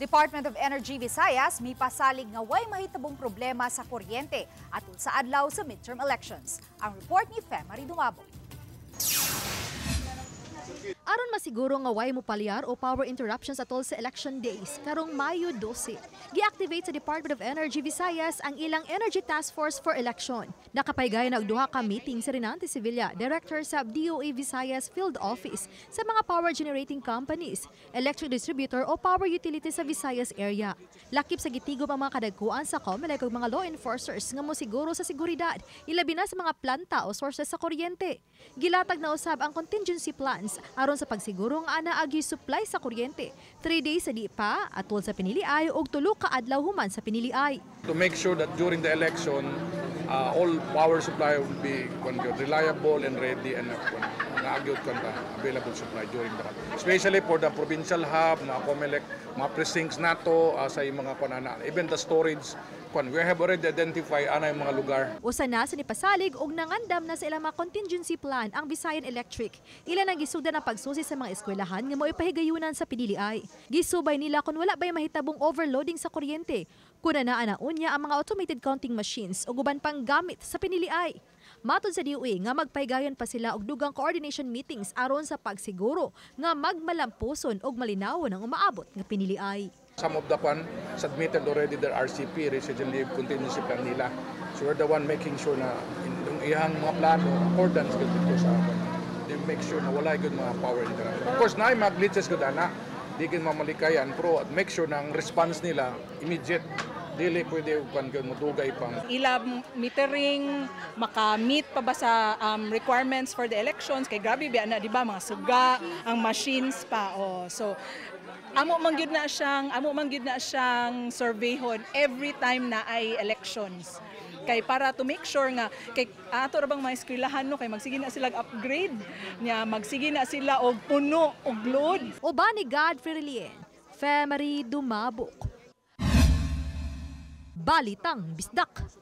Department of Energy Visayas may pasalig nga way mahitabong problema sa kuryente atul sa adlaw sa midterm elections. Ang report ni Femari Dumabo. Aron masiguro nga way mo palyar o power interruptions atol sa election days karong Mayo 12. Gi-activate sa Department of Energy Visayas ang ilang Energy Task Force for Election. Nakapaygay na og duha ka meeting sa Rinante Sevilla, Director sa DOE Visayas Field Office sa mga power generating companies, electric distributor o power utility sa Visayas area. Lakip sa gitigom ang mga kadagkuan sa COMELEC ug mga law enforcers nga mosiguro sa seguridad, ilabi na sa mga planta o sources sa kuryente. Gilatag na usab ang contingency plans aron sa pagsiguro nga ana agi supply sa kuryente 3 days sa di pa atol sa piniliay ug tulo ka adlaw human sa piniliay. To make sure that during the election all power supply will be reliable and ready and available supply during the especially for the provincial hub, mga COMELEC, mga precincts nato sa mga panana, even the storage. We have already identified yung mga lugar. Usa na sa nipasalig og nangandam na sa ilang mga contingency plan ang Visayan Electric. Ilan ang gisuda na pagsusi sa mga eskwelahan nga mao ipahigayunan sa piniliay. Gisubay nila kung wala bay mahitabong overloading sa kuryente. Kuna naa na unya ang mga automated counting machines ug uban pang gamit sa piniliay. Matod sa DOE nga magpahigayon pa sila og dugang coordination meetings aron sa pagsiguro nga magmalampuson og malinawon ang umaabot nga piniliay. Some of the fund submitted already their RCP, Residual Leave Contingency Plan nila. So we're the one making sure na yung ihang mga plano, accordance dito sa they make sure na wala yung mga power interruption. Of course, na yung mga glitches ko na, di kin mamalikayan, pero make sure na ang response nila immediate. Dili pwede kung matugay pang. Ila metering, maka-meet pa ba sa requirements for the elections? Kay grabe ba na, di ba, mga suga, ang machines pa. Oh. So, amo man gyud na siyang surveyhon every time na ay elections. Kay para to make sure nga kay ato ra bang mga eskwelahan no kay magsige na sila upgrade nya magsige na sila og puno og load. Uban ni Godfrey Relien, Femari Dumabok. Balitang Bisdak.